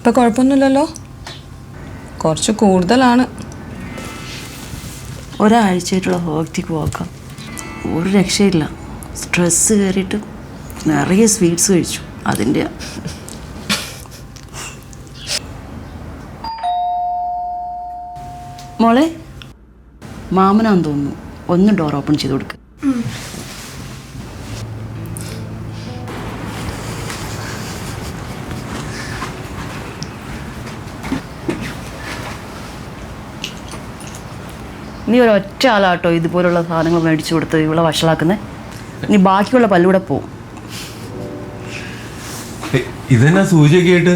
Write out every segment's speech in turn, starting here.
ഇപ്പം കുഴപ്പമൊന്നുമില്ലല്ലോ? കുറച്ച് കൂടുതലാണ്. ഒരാഴ്ചയായിട്ടുള്ള ഹോക്റ്റിക്ക് പോക്കാം, ഒരു രക്ഷയില്ല. സ്ട്രെസ്സ് കയറിയിട്ട് നിറയെ സ്വീറ്റ്സ് കഴിച്ചു, അതിൻ്റെ. മോളെ, മാമനാന്ന് തോന്നുന്നു, ഒന്ന് ഡോർ ഓപ്പൺ ചെയ്ത് കൊടുക്കുക. നീ ഒരൊറ്റ ആളാട്ടോ ഇതുപോലുള്ള സാധനങ്ങൾ മേടിച്ചു കൊടുത്ത് ഇവിടെ വഷളാക്കുന്നത്. നീ ബാക്കിയുള്ള പല്ലൂടെ പോവും. ഇതെന്നാ സൂചിയൊക്കെ ആയിട്ട്?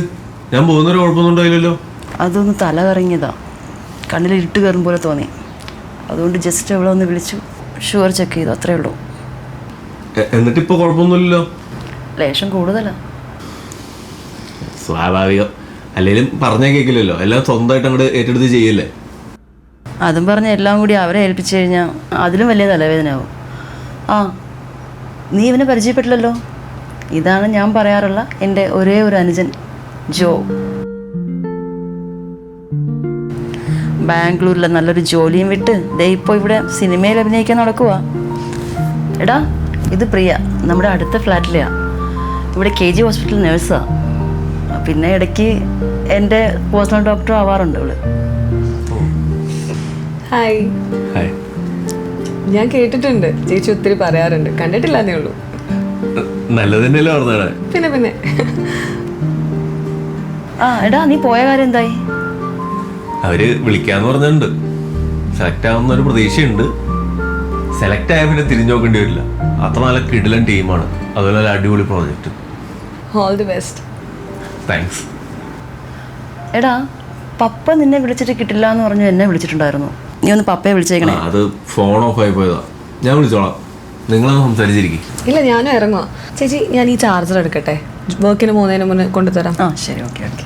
ഞാൻ പോകുന്നൊരു കുഴപ്പമൊന്നുണ്ടായില്ലല്ലോ. അതൊന്ന് തല കറങ്ങിയതാ, കണ്ണിൽ ഇരുട്ട് കയറും പോലെ തോന്നി. അതുകൊണ്ട് ജസ്റ്റ് അവളെ ഒന്ന് വിളിച്ചു ഷുഗർ ചെക്ക് ചെയ്തു, അത്രേ ഉള്ളൂ. എന്നിട്ടിപ്പോ കുഴപ്പമൊന്നുമില്ലല്ലോ? ലേശം കൂടുതലാ. സ്വാഭാവികം, അല്ലെങ്കിലും പറഞ്ഞാൽ കേൾക്കില്ലല്ലോ. എല്ലാം സ്വന്തമായിട്ട് അങ്ങോട്ട് ഏറ്റെടുത്ത് ചെയ്യല്ലേ. അതും പറഞ്ഞ് എല്ലാം കൂടി അവരെ ഏൽപ്പിച്ചു കഴിഞ്ഞാൽ അതിലും വലിയ തലവേദനയാവും. ആ, നീ ഇവനെ പരിചയപ്പെട്ടില്ലല്ലോ. ഇതാണ് ഞാൻ പറയാറുള്ള എൻ്റെ ഒരേ ഒരു അനുജൻ ജോ. ബാംഗ്ലൂരിലെ നല്ലൊരു ജോലിയും വിട്ട് ദേ ഇപ്പോൾ ഇവിടെ സിനിമയിൽ അഭിനയിക്കാൻ നടക്കുക. എടാ, ഇത് പ്രിയ, നമ്മുടെ അടുത്ത ഫ്ലാറ്റിലെയാ. ഇവിടെ KG ഹോസ്പിറ്റൽ നേഴ്സാ. പിന്നെ ഇടയ്ക്ക് എൻ്റെ പേഴ്സണൽ ഡോക്ടർ ആവാറുണ്ട് അവള്. ഹായ്. ഹായ്. ഞാൻ കേട്ടിട്ടുണ്ട്, ചേച്ചി ഒത്തിരി പറയാറുണ്ട്, കണ്ടിട്ടില്ലാന്നേ ഉള്ളൂ. നല്ലത് തന്നെയല്ലേ പറഞ്ഞേ. പിന്നെ ആ എടാ, നീ പോയ കാര്യം എന്തായി? അവര് വിളിക്കാന്ന് പറഞ്ഞിട്ടുണ്ട്. സെലക്ട് ആവുന്ന ഒരു പ്രതീക്ഷയുണ്ട്. സെലക്ട് ആയ പിന്നെ തിരിഞ്ഞു നോക്കേണ്ടി വരില്ല. അത്ര നല്ല കിടിലൻ ടീമാണ്, അതുപോലെ നല്ല അടിപൊളി project. All the best. Thanks. എടാ, പപ്പ നിന്നെ വിളിച്ചിട്ട് കിട്ടില്ല എന്ന് പറഞ്ഞു എന്നെ വിളിച്ചിട്ടുണ്ടായിരുന്നു. നീ ഒന്ന് പപ്പയെ വിളിച്ചേക്കണേ. അത് ഫോൺ ഓഫ് ആയി പോയതാ. ഞാൻ വിളിച്ചോളാം, നിങ്ങളൊന്ന് സംസാരിച്ചിരിക്കും. ഇല്ല, ഞാനും ഇറങ്ങുക. ചേച്ചി, ഞാൻ ഈ ചാർജർ എടുക്കട്ടെ, വർക്കിന് പോകുന്നതിന് മുന്നേ കൊണ്ടുതരാം. ആ ശരി, okay okay.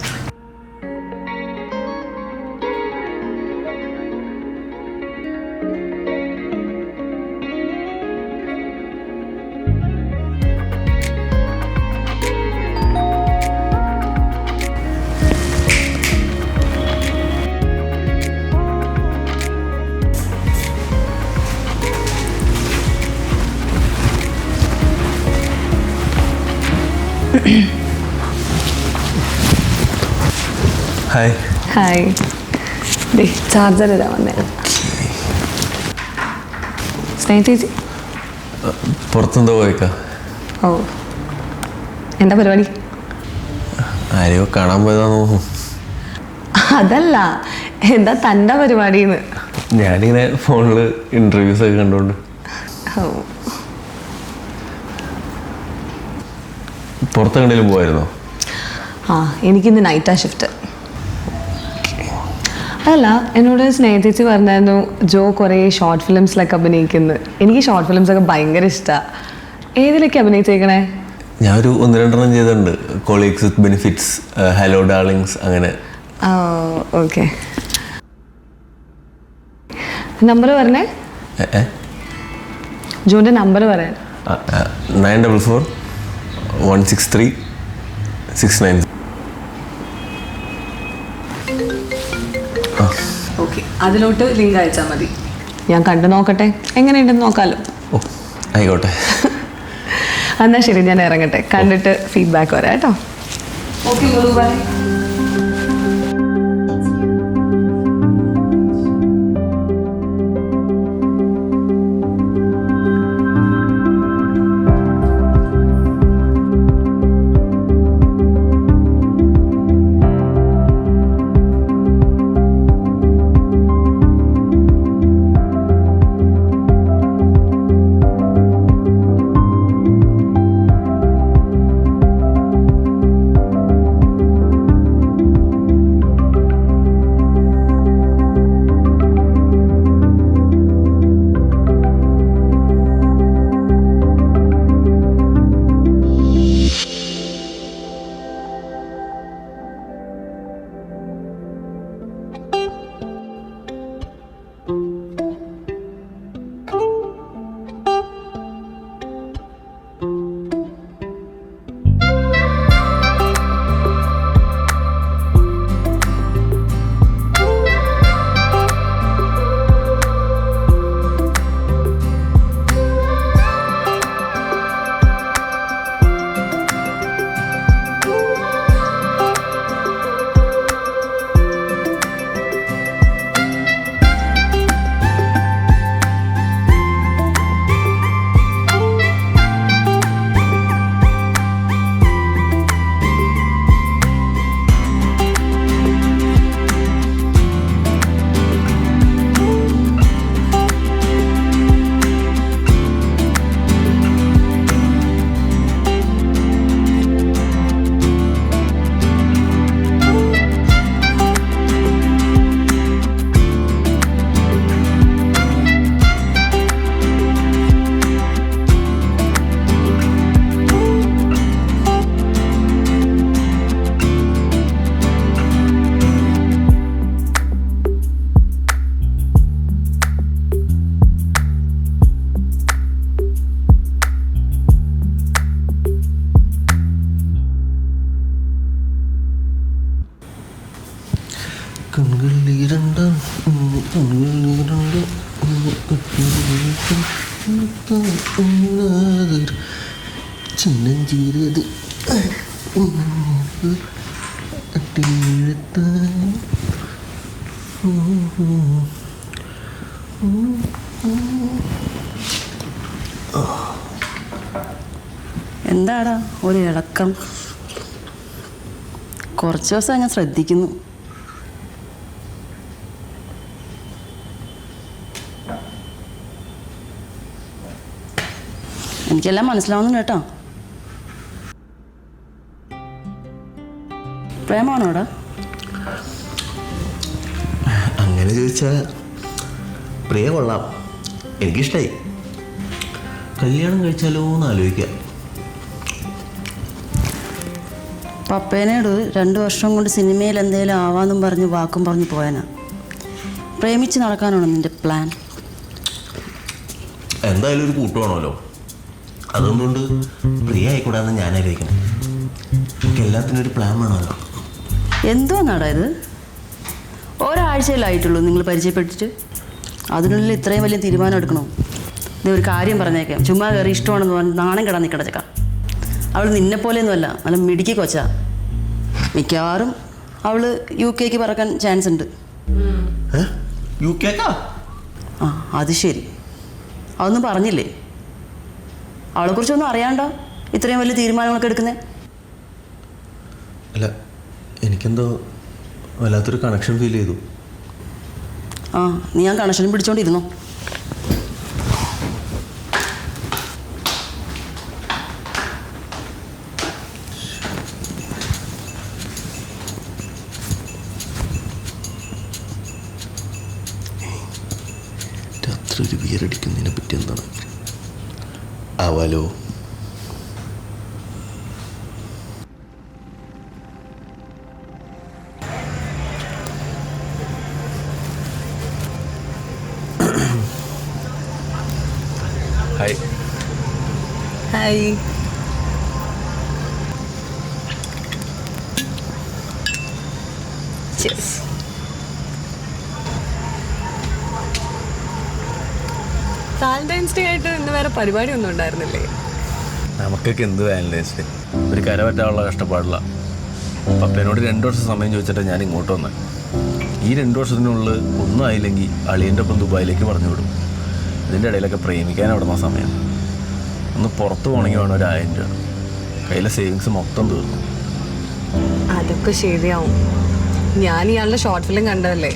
Hi. Hi. Charger ഇടാൻ വന്നേ. സ്നേഹ ചേച്ചി പുറത്തെന്തോ പോയേക്കാ? ഓ, എന്താ പരിപാടി? ആരെയോ കാണാൻ പോയതാന്ന് തോന്നുന്നു. അതല്ല, എന്താ തൻ്റെ പരിപാടിന്ന്? ഞാനിങ്ങനെ ഫോണില് ഇന്റർവ്യൂസ് ഒക്കെ കണ്ടോണ്ട്. ഓ, പുറത്തെങ്ങടേലും പോയായിരുന്നോ? ആ, എനിക്കിന്ന് നൈറ്റാ ഷിഫ്റ്റ്. അല്ല, എന്നോട് സ്നേഹിതേച്ചി പറഞ്ഞായിരുന്നു ജോ കുറേ ഷോർട്ട് ഫിലിംസിലൊക്കെ അഭിനയിക്കുന്നത്. എനിക്ക് ഷോർട്ട് ഫിലിംസൊക്കെ ഭയങ്കര ഇഷ്ടമാണ്. ഏതിലൊക്കെ അഭിനയിച്ചേക്കണേ? ഞാനൊരു 1-2 ചെയ്തിട്ടുണ്ട്. Colleagues with benefits, hello darlings, അങ്ങനെ. ഓക്കെ. നമ്പർ പറഞ്ഞേ, ജോൻ്റെ നമ്പർ പറയാൻ. 944-163-690. ഓക്കെ, അതിലോട്ട് ലിങ്ക് അയച്ചാൽ മതി. ഞാൻ കണ്ടു നോക്കട്ടെ, എങ്ങനെയുണ്ടെന്ന് നോക്കാമല്ലോ. ഓ, ആയിക്കോട്ടെ. എന്നാൽ ശരി, ഞാൻ ഇറങ്ങട്ടെ, കണ്ടിട്ട് ഫീഡ്ബാക്ക് വരാം കേട്ടോ. Okay, by. ചിന്നഞ്ചീരത് എന്താടാ ഒരു ഇളക്കം? കുറച്ച് ദിവസമായി ഞാൻ ശ്രദ്ധിക്കുന്നു. എനിക്കെല്ലാം മനസ്സിലാവുന്നു കേട്ടോ. പ്രേമാണോടാ? അങ്ങനെ ചോദിച്ചാൽ പ്രിയ കൊള്ളാം, എനിക്കിഷ്ടമായി. കല്യാണം കഴിച്ചാലോ എന്ന് ആലോചിക്കാം. പപ്പേനോട് 2 വർഷം കൊണ്ട് സിനിമയിൽ എന്തെങ്കിലും ആവാന്നും പറഞ്ഞ് വാക്കും പറഞ്ഞ് പോയാനാ. പ്രേമിച്ച് നടക്കാനാണോ നിന്റെ പ്ലാൻ? എന്തായാലും ഒരു കൂട്ടുവാണല്ലോ, അതുകൊണ്ട് പ്രിയ ആയിക്കൂടാന്ന് ഞാൻ ആലോചിക്കണം. നമുക്ക് എല്ലാത്തിനും ഒരു പ്ലാൻ വേണമല്ലോ. എന്തോന്നാടാ ഇത്? ഒരാഴ്ചയിലായിട്ടുള്ളൂ നിങ്ങൾ പരിചയപ്പെട്ടിട്ട്, അതിനുള്ളിൽ ഇത്രയും വലിയ തീരുമാനം എടുക്കണോ? ഇത് ഒരു കാര്യം പറഞ്ഞേക്കാം, ചുമ്മാ കയറി ഇഷ്ടമാണെന്ന് പറഞ്ഞ് നാണം കെടാൻ നിൽക്കണ ചക്ക. അവൾ നിന്നെ പോലെയൊന്നുമല്ല, നല്ല മിടുക്കി കൊച്ചാ. മിക്കവാറും അവൾ UK പറക്കാൻ ചാൻസ് ഉണ്ട്. UK? ആ അത് ശരി, അതൊന്നും പറഞ്ഞില്ലേ? അവളെക്കുറിച്ചൊന്നും അറിയാണ്ടോ ഇത്രയും വലിയ തീരുമാനങ്ങളൊക്കെ എടുക്കുന്നത്? അല്ല, എനിക്കെന്തോ വല്ലാത്തൊരു കണക്ഷൻ ഫീൽ ചെയ്തു. ആ നീ ഞാൻ കണക്ഷനും പിടിച്ചോണ്ടിരുന്നോ? രാത്രി ഒരു വിയറടിക്കുന്നതിനെ പറ്റി എന്താണ് ആവാലോ? Hi. Hi. Cheers. Valentine's Day ആയിട്ട് ഇന്ന് വേറെ പരിപാടിയൊന്നും ഉണ്ടായിരുന്നില്ലേ? നമുക്കൊക്കെ എന്ത് വാലന്റൈൻസ് ഡേ, ഒരു കര പറ്റാനുള്ള കഷ്ടപ്പാടില്ല. പപ്പേനോട് 2 വർഷം സമയം ചോദിച്ചിട്ട് ഞാൻ ഇങ്ങോട്ട് വന്നത്. ഈ 2 വർഷത്തിനുള്ളിൽ ഒന്നും ആയില്ലെങ്കിൽ അളിയൻ്റെ ഒപ്പം ദുബായിലേക്ക് പറഞ്ഞു വിടും. ഇതിൻ്റെ ഇടയിലൊക്കെ പ്രേമിക്കാൻ അവിടുന്ന സമയം. ഒന്ന് പുറത്ത് പോകണമെങ്കിൽ വേണം 1000 രൂപ. കയ്യിലെ സേവിങ്സ് മൊത്തം തീർന്നു. അതൊക്കെ ശരിയാവും. ഞാൻ ഇയാളുടെ ഷോർട്ട് ഫിലിം കണ്ടതല്ലേ,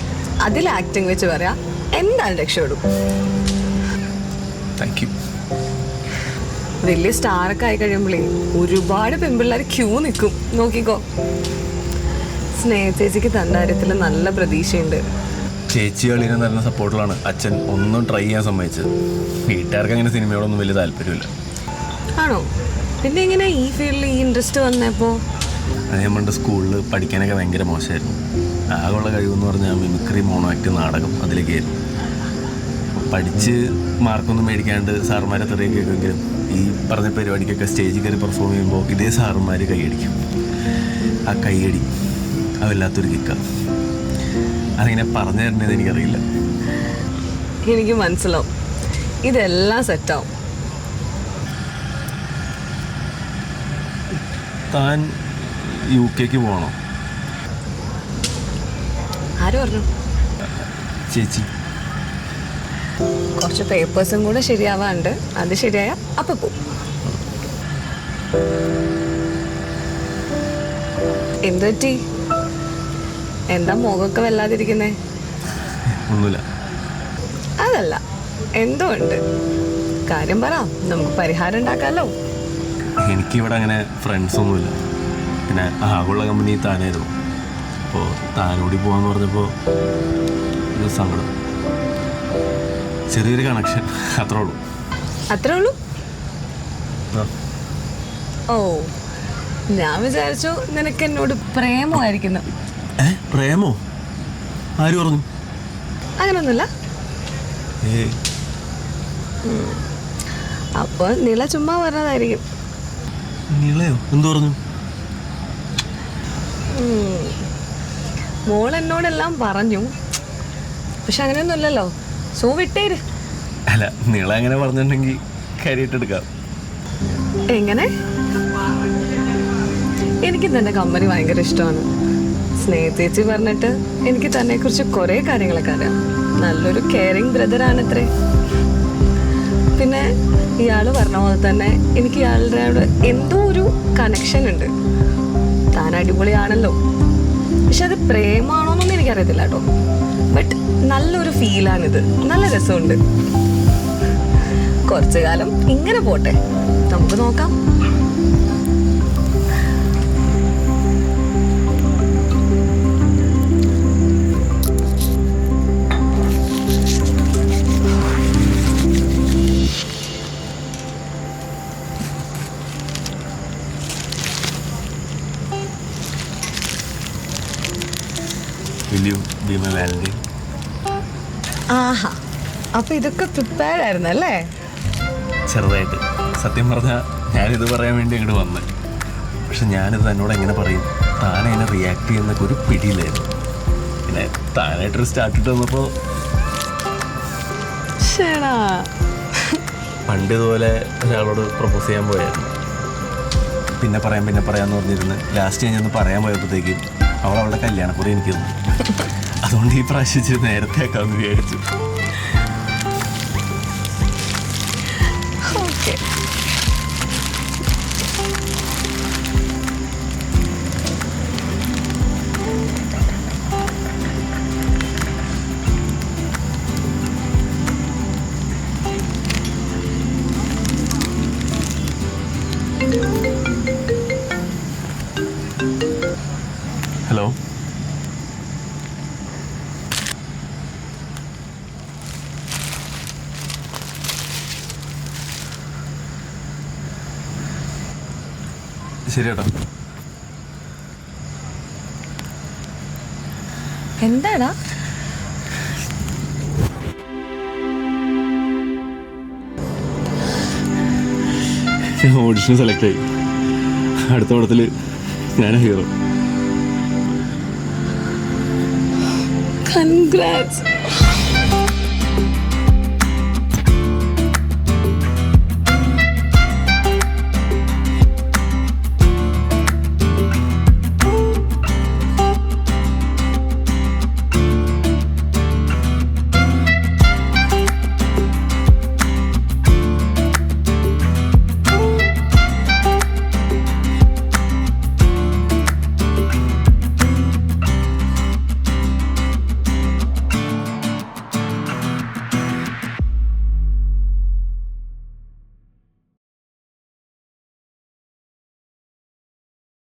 അതിൽ ആക്ടിങ് വെച്ച് പറയാം എന്തായാലും രക്ഷപ്പെടും. Thank you. വലിയ സ്റ്റാറൊക്കെ ആയി കഴിയുമ്പോഴേ ഒരുപാട് പെൺപിള്ളേർ ക്യൂ നിൽക്കും, നോക്കിക്കോ. സ്നേഹചേച്ചിക്ക് തൻ്റെ കാര്യത്തിൽ നല്ല പ്രതീക്ഷയുണ്ട്. ചേച്ചി അളിയനെ തരുന്ന സപ്പോർട്ടിലാണ് അച്ഛൻ ഒന്നും ട്രൈ ചെയ്യാൻ സമ്മതിച്ചത്. വീട്ടുകാർക്ക് അങ്ങനെ സിനിമയോടൊന്നും വലിയ താല്പര്യമില്ല. ആണോ? പിന്നെ എങ്ങനെ ഈ ഫീൽഡിൽ ഈ ഇൻട്രസ്റ്റ് വന്നപ്പോൾ? അത് നമ്മളുടെ സ്കൂളിൽ പഠിക്കാനൊക്കെ ഭയങ്കര മോശമായിരുന്നു. ആകെയുള്ള കഴിവെന്ന് പറഞ്ഞാൽ മിമിക്രി, മോണോ ആക്ട്, നാടകം, അതിലേക്കായിരുന്നു. പഠിച്ച് മാർക്കൊന്നും മേടിക്കാണ്ട് സാറുമാരെ തെറിയൊക്കെ കേൾക്കുമെങ്കിലും ഈ പറഞ്ഞ പരിപാടിക്കൊക്കെ സ്റ്റേജിൽ കയറി പെർഫോം ചെയ്യുമ്പോൾ ഇതേ സാറുമാർ കൈയടിക്കും. ആ കൈയടി അത് വല്ലാത്തൊരു കിക്കാണ്. അതിങ്ങനെ പറഞ്ഞു തരേണ്ടത് എനിക്കറിയില്ല. എനിക്ക് മനസ്സിലാവും, ഇതെല്ലാം സെറ്റാവും. താൻ UK പോകണോ? ആര് പറഞ്ഞു? ചേച്ചി. കുറച്ച് പേപ്പേഴ്സും കൂടെ ശരിയാവാണ്ട്, അത് ശരിയായ അപ്പം പോവും. എന്ത് പറ്റി? എന്താ മുഖമൊക്കെ വല്ലാതിരിക്കുന്നേ? ഒന്നുമില്ല. അതല്ല, എന്തോ ഉണ്ട്. കാര്യം പറ, നമുക്ക് പരിഹാരം ഉണ്ടാക്കാമല്ലോ. എനിക്കിവിടെ അങ്ങനെ ഫ്രണ്ട്സൊന്നുമില്ല. പിന്നെ ആകുള്ള കമ്പനി താനായിരുന്നു. അപ്പോൾ താനോടി പോകാമെന്ന് പറഞ്ഞപ്പോൾ ഒരു സങ്കടം, ചെറിയൊരു കണക്ഷൻ, അത്രേ ഉള്ളൂ. അത്രേ ഉള്ളൂ? ഓ, ഞാൻ വിചാരിച്ചു നിനക്ക് എന്നോട് പ്രേമമായിരിക്കുന്നു. പ്രേമോ? ആര് പറഞ്ഞു? അങ്ങനൊന്നുമില്ല. അപ്പോൾ നില ചുമ്മാ പറഞ്ഞതായിരിക്കും. നിളയോ? എന്തു പറഞ്ഞു? മോൾ എന്നോടെല്ലാം പറഞ്ഞു, പക്ഷെ അങ്ങനെയൊന്നുമല്ലല്ലോ. സോ വിട്ടേര്. അല്ല, നീള അങ്ങനെ പറഞ്ഞിട്ടുണ്ടെങ്കിൽ കാര്യമായിട്ടെടുക്കാം. എങ്ങനെ? എനിക്ക് തന്നെ കമ്പനി ഭയങ്കര ഇഷ്ടമാണ്. സ്നേഹിതേച്ചി പറഞ്ഞിട്ട് എനിക്ക് തന്നെ കുറിച്ച് കുറേ കാര്യങ്ങളൊക്കെ അറിയാം. നല്ലൊരു കെയറിങ് ബ്രദറാണത്രേ. പിന്നെ ഇയാൾ പറഞ്ഞ പോലെ തന്നെ എനിക്ക് ഇയാളുടെ എന്തോ ഒരു കണക്ഷൻ ഉണ്ട്. താൻ അടിപൊളിയാണല്ലോ, പക്ഷെ അത് പ്രേമാണോന്നൊന്നും എനിക്കറിയത്തില്ല കേട്ടോ. ബട്ട് നല്ലൊരു ഫീലാണിത്, നല്ല രസമുണ്ട്. കുറച്ചു കാലം ഇങ്ങനെ പോട്ടെ, നമുക്ക് നോക്കാം. Will you be my Valentine? ആഹാ, അപ്പൊ ഇതൊക്കെ പ്രിപ്പയർഡ് ആയിരുന്നല്ലേ? ചെറുതായിട്ട്. സത്യം പറഞ്ഞാൽ ഞാനിത് പറയാൻ വേണ്ടി ഇങ്ങോട്ട് വന്നത്. പക്ഷെ ഞാനിത് തന്നോട് എങ്ങനെ പറയും, താനെങ്ങനെ റിയാക്ട് ചെയ്യുന്നൊക്കെ ഒരു പിടിയില്ലായിരുന്നു. പിന്നെ താനായിട്ടൊരു സ്റ്റാർട്ടിട്ട് വന്നപ്പോൾ പണ്ട് ഇതുപോലെ ഒരാളോട് പ്രപ്പോസ് ചെയ്യാൻ പോയായിരുന്നു. പിന്നെ പറയാമെന്ന് പറഞ്ഞിരുന്ന് ലാസ്റ്റ് ഞാനൊന്ന് പറയാൻ പോയപ്പോഴത്തേക്കും അവളുടെ കല്യാണക്കുറി എനിക്ക് തന്നു. അതുകൊണ്ട് ഈ പ്രാവശ്യം ഇച്ചിരി നേരത്തെ ആക്കാമെന്ന് വിചാരിച്ചു. ഓക്കെ. ഹലോ, ശരി കേട്ടോ. എന്താടാ? ഞാൻ ഓഡിഷന് സെലക്ട് ആയി. അടുത്ത പടത്തിൽ ഞാനാ ഹീറോ. കൺഗ്രാറ്റ്സ്.